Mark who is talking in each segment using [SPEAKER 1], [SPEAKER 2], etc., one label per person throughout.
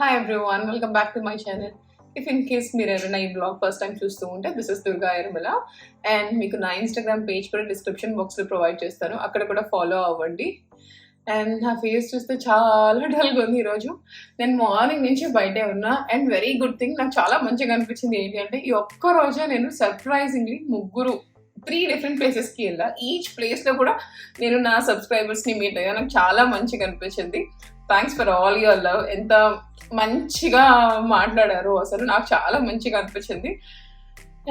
[SPEAKER 1] Hi everyone, welcome back to my channel. If in case మీరు ఎవరైనా ఈ blog first time చూస్తూ ఉంటే దిస్ ఇస్ దుర్గా ఎర్మల అండ్ మీకు నా ఇన్స్టాగ్రామ్ పేజ్ కూడా డిస్క్రిప్షన్ బాక్స్లో ప్రొవైడ్ చేస్తాను, అక్కడ కూడా ఫాలో అవ్వండి. అండ్ నా ఫేస్ చూస్తే చాలా డల్గా ఉంది ఈరోజు. నేను మార్నింగ్ నుంచి బయటే ఉన్నా అండ్ వెరీ గుడ్ థింగ్ నాకు చాలా మంచిగా అనిపించింది ఏంటి అంటే ఈ ఒక్క రోజే నేను సర్ప్రైజింగ్లీ 3 డిఫరెంట్ ప్లేసెస్కి వెళ్ళా. ఈచ్ ప్లేస్లో కూడా నేను నా సబ్స్క్రైబర్స్ని మీట్ అయ్యా. నాకు చాలా మంచిగా అనిపించింది. Thanks for all your love. ఎంత మంచిగా మాట్లాడారు, అసలు నాకు చాలా మంచిగా అనిపించింది.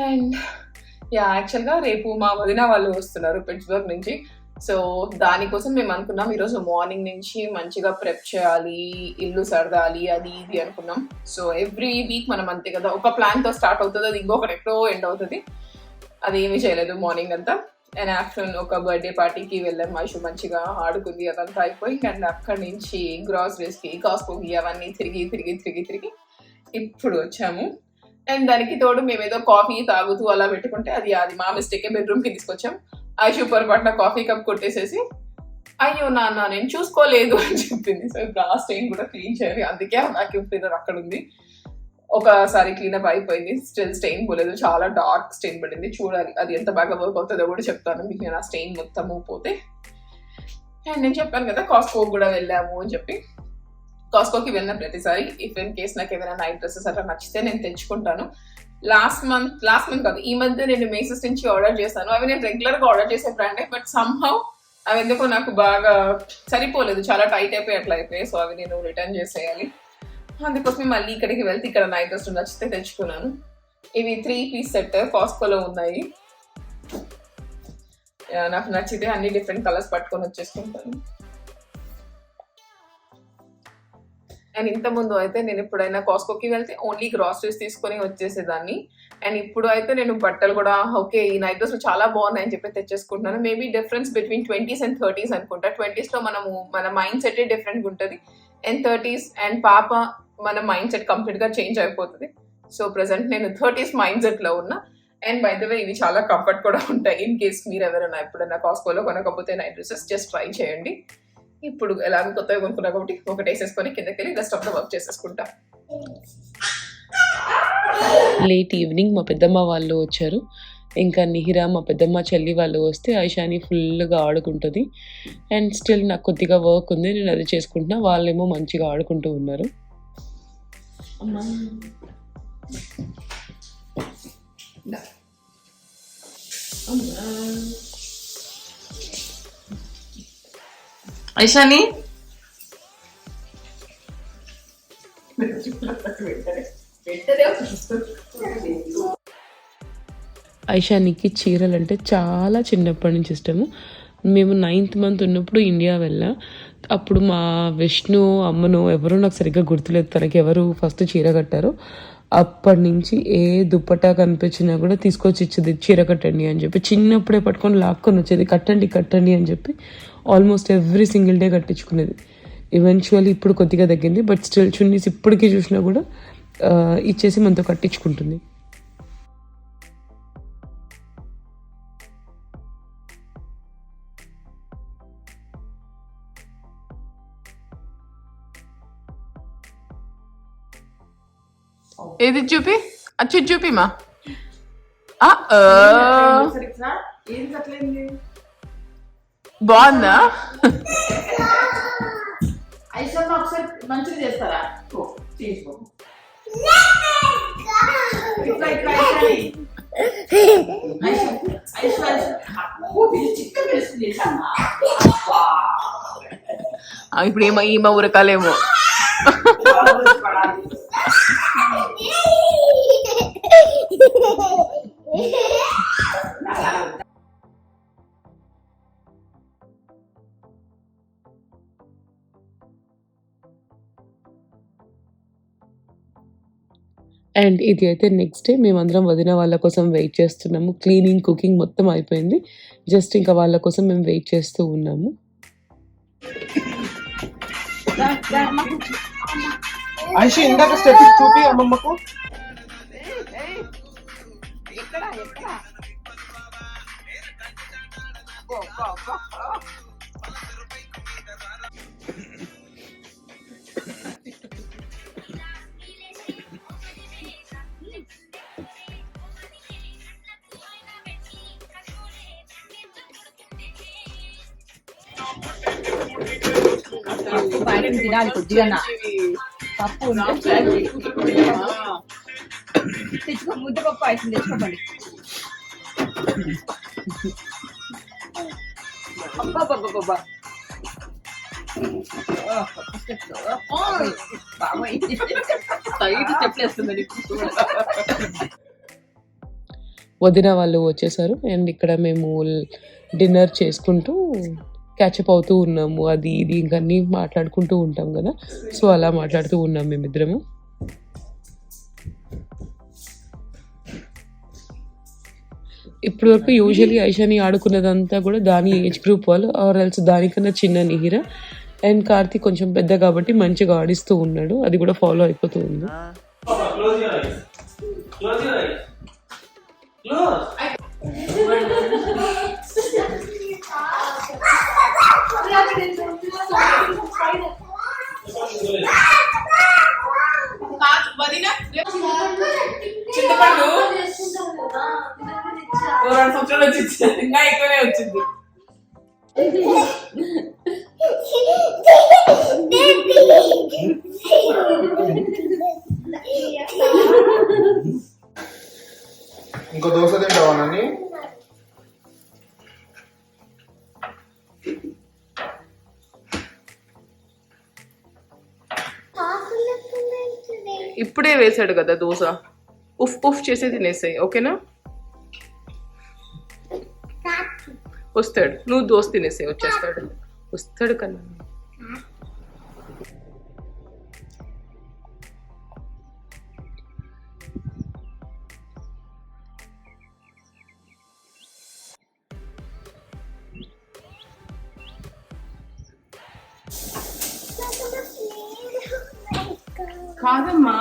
[SPEAKER 1] అండ్ యాక్చువల్గా రేపు మా వదిన వాళ్ళు వస్తున్నారు పిట్స్బర్గ్ నుంచి. సో దానికోసం మేము అనుకున్నాం ఈరోజు మార్నింగ్ నుంచి మంచిగా ప్రెప్ చేయాలి, ఇల్లు సర్దాలి, అది ఇది అనుకున్నాం. సో ఎవ్రీ వీక్ మనం అంతే కదా, ఒక ప్లాన్తో స్టార్ట్ అవుతుంది, అది ఇంకొకటి ఎక్కడో ఎండ్ అవుతుంది. అది ఏమీ చేయలేదు మార్నింగ్ అంతా. అండ్ ఆఫ్టర్నూన్ ఒక బర్త్డే పార్టీకి వెళ్ళాం. మైషు మంచిగా ఆడుకుంది, అదంతా అయిపోయి అండ్ అక్కడి నుంచి గ్రాసరీస్కి, కాస్కోకి అవన్నీ తిరిగి ఇప్పుడు వచ్చాము. అండ్ దానికి తోడు మేమేదో కాఫీ తాగుతూ అలా పెట్టుకుంటే అది మా మిస్టేకే. బెడ్రూమ్కి తీసుకొచ్చాం. ఐషు పొరపాటున కాఫీ కప్ కొట్టేసేసి అయ్యో నాన్న నేను చూసుకోలేదు అని చెప్పింది. సో ఇప్పుడు ఆ స్టెయిన్ కూడా క్లీన్ చేయాలి, అందుకే వాక్యూమ్ క్లీనర్ అక్కడ ఉంది. ఒకసారి క్లీనప్ అయిపోయింది, స్టిల్ స్టెయిన్ పోలేదు, చాలా డార్క్ స్టెయిన్ పడింది. చూడాలి అది ఎంత బాగా వర్క్ అవుతుందో కూడా చెప్తాను మీకు నేను ఆ స్టెయిన్ మొత్తము పోతే. అండ్ నేను చెప్పాను కదా కాస్కోకి కూడా వెళ్ళాము అని చెప్పి. కాస్కోకి వెళ్ళిన ప్రతిసారి ఇఫ్ ఇన్ కేస్ నాకు ఏమైనా నైట్ డ్రెస్సెస్ అట్లా నచ్చితే నేను తెచ్చుకుంటాను. లాస్ట్ మంత్ కాదు, ఈ మధ్య నేను మేసెస్ నుంచి ఆర్డర్ చేశాను. అవి నేను రెగ్యులర్గా ఆర్డర్ చేసే బ్రాండే, బట్ సమ్హౌ అవి ఎందుకో నాకు బాగా సరిపోలేదు, చాలా టైట్ అయిపోయి అట్లా అయిపోయాయి. సో అవి నేను రిటర్న్ చేసేయాలి. అందుకోసమే మళ్ళీ ఇక్కడికి వెళ్తే ఇక్కడ నైట్ డ్రెస్ నచ్చితే తెచ్చుకున్నాను. ఇవి 3 పీస్ సెట్ కాస్కోలో ఉన్నాయి. నాకు నచ్చితే అన్ని డిఫరెంట్ కలర్స్ పట్టుకొని వచ్చేసుకుంటాను. అండ్ ఇంతకుముందు అయితే నేను ఎప్పుడైనా కాస్కోకి వెళ్తే ఓన్లీ గ్రాసరీస్ తీసుకొని వచ్చేసేదాన్ని. అండ్ ఇప్పుడు అయితే నేను బట్టలు కూడా ఓకే ఈ నైట్ డ్రెస్ చాలా బాగున్నాయని చెప్పి తెచ్చేసుకుంటున్నాను. Maybe difference between 20s and 30s అనుకుంటా. 20sలో మన మైండ్ సెట్ డిఫరెంట్గా ఉంటుంది, అండ్ 30s అండ్ పాప మన మైండ్ సెట్ కంప్లీట్గా చేంజ్ అయిపోతుంది. సో ప్రెసెంట్ నేను 30s మైండ్ సెట్లో ఉన్నా. అండ్ బై ద వే ఇవి చాలా కంఫర్ట్ కూడా ఉంటాయి. ఇన్ కేస్ మీరు ఎవరైనా ఎప్పుడైనా కాస్కోలో కొనకపోతే నైట్ డ్రెస్సెస్ జస్ట్ ట్రై చేయండి. ఇప్పుడు ఎలాగో కొత్తగా కొనుక్కున్నా కాబట్టి ఒకటి వేసేసుకొని కిందకి వెళ్ళి రెస్ట్ ఆఫ్ ద వర్క్ చేసేసుకుంటా.
[SPEAKER 2] లేట్ ఈవినింగ్ మా పెద్దమ్మ వాళ్ళు వచ్చారు. ఇంకా నిహిరా మా పెద్దమ్మ చెల్లి వాళ్ళు వస్తే ఐషాని ఫుల్గా ఆడుకుంటుంది. అండ్ స్టిల్ నాకు కొద్దిగా వర్క్ ఉంది, నేను అది చేసుకుంటున్నా. వాళ్ళేమో మంచిగా ఆడుకుంటూ ఉన్నారు.
[SPEAKER 1] ఐషాని
[SPEAKER 2] ఐషానికి చీరలు అంటే చాలా చిన్నప్పటి నుంచి ఇష్టము. మేము 9th month ఉన్నప్పుడు ఇండియా వెళ్ళా. అప్పుడు మా విష్ణు అమ్మను ఎవరో నాకు సరిగ్గా గుర్తులేదు, తనకి ఎవరు ఫస్ట్ చీర కట్టారో అప్పటి నుంచి ఏ దుప్పటా కనిపించినా కూడా తీసుకొచ్చి ఇచ్చేది, చీర కట్టండి అని చెప్పి. చిన్నప్పుడే పట్టుకొని లాక్కొని వచ్చేది, కట్టండి అని చెప్పి. ఆల్మోస్ట్ ఎవ్రీ సింగిల్ డే కట్టించుకునేది. ఈవెన్చువల్లీ ఇప్పుడు కొద్దిగా తగ్గింది, బట్ స్టిల్ చున్నీస్ ఇప్పటికీ చూసినా కూడా ఇచ్చేసి మనతో కట్టించుకుంటుంది.
[SPEAKER 1] ఏది చూపి, అచ్చి చూపి మా బాగుందా?
[SPEAKER 3] మంచిగా చేస్తారా?
[SPEAKER 1] ఇప్పుడు ఈమె ఉరకాలేమో.
[SPEAKER 2] అండ్ ఇది అయితే నెక్స్ట్ డే మేమందరం వదిన వాళ్ళ కోసం వెయిట్ చేస్తున్నాము. క్లీనింగ్, కుకింగ్ మొత్తం అయిపోయింది. జస్ట్ ఇంకా వాళ్ళ కోసం మేము వెయిట్ చేస్తూ ఉన్నాము.
[SPEAKER 4] ఐషి ఇందాక స్టెప్ చూపి అమ్మమ్మకు.
[SPEAKER 3] పాయసం తినాలి కొద్దిగా పప్పు ఉంటే తెచ్చుకో, ముద్దపప్పు పాయసం తెచ్చుకోండి. అబ్బా బాబాయ్ చెప్పలేస్తుంది.
[SPEAKER 2] వదిన వాళ్ళు వచ్చేసారు అండ్ ఇక్కడ మేము డిన్నర్ చేసుకుంటూ క్యాచప్ అవుతూ ఉన్నాము. అది ఇది ఇంకా అన్నీ మాట్లాడుకుంటూ ఉంటాం కదా, సో అలా మాట్లాడుతూ ఉన్నాం మేమిద్దరము. ఇప్పటి వరకు యూజువలీ ఐషాని ఆడుకున్నదంతా కూడా దాని ఏజ్ గ్రూప్ వాళ్ళు, ఆర్ ఎల్స్ దానికన్నా చిన్న నిహిర. అండ్ కార్తీక్ కొంచెం పెద్ద కాబట్టి మంచిగా ఆడిస్తూ ఉన్నాడు, అది కూడా ఫాలో అయిపోతూ ఉంది.
[SPEAKER 1] చింతపండు 2 సంవత్సరాలు వచ్చి ఇంకా ఎక్కువనే వచ్చింది.
[SPEAKER 4] ఇంకో దోశ తింటావా నాని?
[SPEAKER 1] ఇప్పుడే వేసాడు కదా దోశ, ఉఫ్ ఉఫ్ చేసి తినేసాయి. ఓకేనా? వస్తాడు, నువ్వు దోశ తినేసాయి, వస్తాడు కన్నా. కాదమ్మా,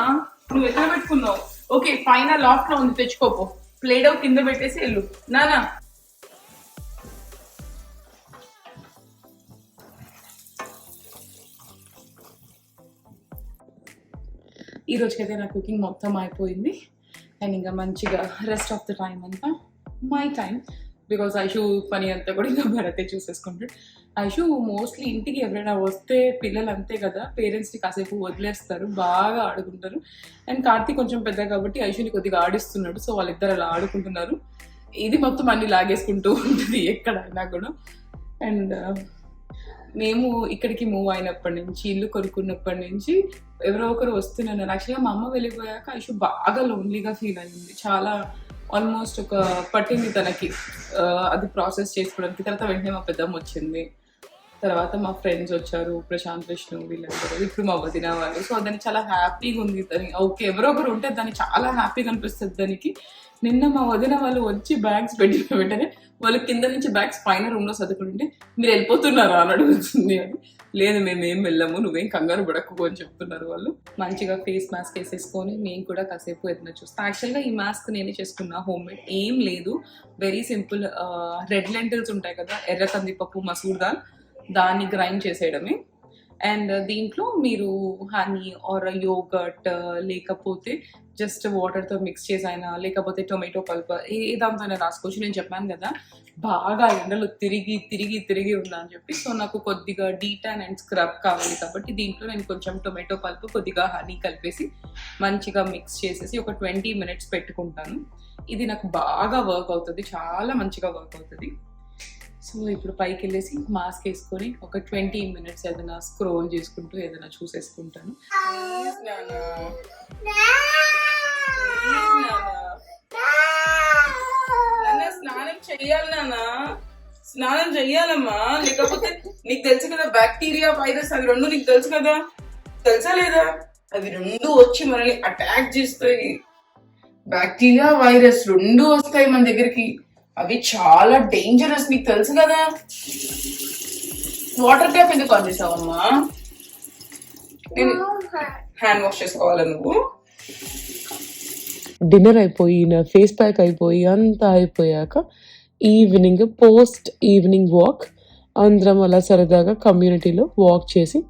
[SPEAKER 1] నువ్వు ఎక్కడ పెట్టుకున్నావు? ఓకే, పైన లాఫ్ట్ లో ఉంది, తెచ్చుకోపో. ప్లేడో కింద పెట్టేసి వెళ్ళు నానా. ఈ రోజుకైతే నా కుకింగ్ మొత్తం అయిపోయింది అండ్ ఇంకా మంచిగా రెస్ట్ ఆఫ్ ద టైం అంతా మై టైం, బికాజ్ ఐషు పని అంతా కూడా ఇంకా భరతే చూసేసుకుంటాడు. ఐషు మోస్ట్లీ ఇంటికి ఎవరైనా వస్తే పిల్లలు అంతే కదా, పేరెంట్స్ని కాసేపు వదిలేస్తారు, బాగా ఆడుకుంటారు. అండ్ కార్తీక్ కొంచెం పెద్ద కాబట్టి ఐషుని కొద్దిగా ఆడిస్తున్నాడు, సో వాళ్ళిద్దరు అలా ఆడుకుంటున్నారు. ఇది మొత్తం అన్ని లాగేసుకుంటూ ఉంటుంది ఎక్కడైనా కూడా. అండ్ మేము ఇక్కడికి మూవ్ అయినప్పటి నుంచి, ఇల్లు కొనుక్కున్నప్పటి నుంచి ఎవరో ఒకరు వస్తున్నాను. యాక్చువల్గా మా అమ్మ వెళ్ళిపోయాక ఐషు బాగా లోన్లీగా ఫీల్ అయింది, చాలా ఆల్మోస్ట్ ఒక పట్టింది తనకి అది ప్రాసెస్ చేసుకోవడానికి. తర్వాత వెంటనే మా పెద్దమ్మ వచ్చింది, తర్వాత మా ఫ్రెండ్స్ వచ్చారు, ప్రశాంత్, విష్ణు, వీళ్ళందరూ, ఇప్పుడు మా వదిన వాళ్ళు. సో దాన్ని చాలా హ్యాపీగా ఉంది తను. ఓకే, ఎవరో ఒకరు ఉంటే దాన్ని చాలా హ్యాపీగా అనిపిస్తుంది దానికి. నిన్న మా వదిన వాళ్ళు వచ్చి బ్యాగ్స్ పెట్టిన వెంటనే వాళ్ళు కింద నుంచి బ్యాగ్స్ పైన రూమ్లో చదువుకుంటుంటే మీరు వెళ్ళిపోతున్నారా అని అడుగుతుంది. అది లేదు, మేమేం వెళ్ళాము, నువ్వేం కంగారు పడకు అని చెప్తున్నారు వాళ్ళు. మంచిగా ఫేస్ మాస్క్ వేసేసుకొని నేను కూడా కాసేపు ఏదైనా చూస్తాను. యాక్చువల్గా ఈ మాస్క్ నేనే చేసుకున్నా, హోమ్ మేడ్, ఏం లేదు, వెరీ సింపుల్. రెడ్ లెంటిల్స్ ఉంటాయి కదా, ఎర్ర కందిపప్పు, మసూర్ దాల్, దాన్ని గ్రైండ్ చేసేయడమే. అండ్ దీంట్లో మీరు హనీ ఆర్ యోగర్ట్ లేకపోతే జస్ట్ వాటర్తో మిక్స్ చేసైనా, లేకపోతే టొమాటో పల్ప్, ఏ దాంతో రాసుకోవచ్చు. నేను చెప్పాను కదా బాగా ఎండలో తిరిగి తిరిగి తిరిగి ఉందా అని చెప్పి, సో నాకు కొద్దిగా డీటాన్ అండ్ స్క్రబ్ కావాలి కాబట్టి దీంట్లో నేను కొంచెం టొమాటో పల్ప్, కొద్దిగా హనీ కలిపేసి మంచిగా మిక్స్ చేసేసి ఒక 20 minutes పెట్టుకుంటాను. ఇది నాకు బాగా వర్క్ అవుతుంది, చాలా మంచిగా వర్క్ అవుతుంది. సో ఇప్పుడు పైకి వెళ్ళేసి మాస్క్ వేసుకొని ఒక 20 minutes ఏదైనా స్క్రోల్ చేసుకుంటూ ఏదైనా చూసేసుకుంటాను. స్నానం చెయ్యాలి నాన్న, స్నానం చెయ్యాలమ్మా, లేకపోతే నీకు తెలుసు కదా బ్యాక్టీరియా, వైరస్, అవి రెండు నీకు తెలుసు కదా, తెలుసా లేదా? అవి రెండు వచ్చి మనల్ని అటాక్ చేస్తాయి. బ్యాక్టీరియా, వైరస్ రెండు వస్తాయి మన దగ్గరికి, అవి చాలా డేంజరస్, నీకు తెలుసు కదా. వాటర్ ట్యాప్ ఎందుకు ఆన్ చేసావమ్మా? నేను హ్యాండ్ వాష్ చేసుకోవాలా నువ్వు?
[SPEAKER 2] డిన్నర్ అయిపోయి, నా ఫేస్ ప్యాక్ అయిపోయి, అంతా అయిపోయాక ఈవినింగ్, పోస్ట్ ఈవినింగ్ వాక్ అందరం అలా సరదాగా కమ్యూనిటీలో వాక్ చేసి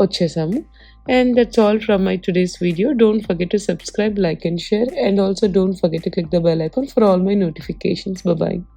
[SPEAKER 2] వచ్చేసాము. And that's all from my today's video. Don't forget to subscribe, like and share, and also don't forget to click the bell icon for all my notifications. Bye bye.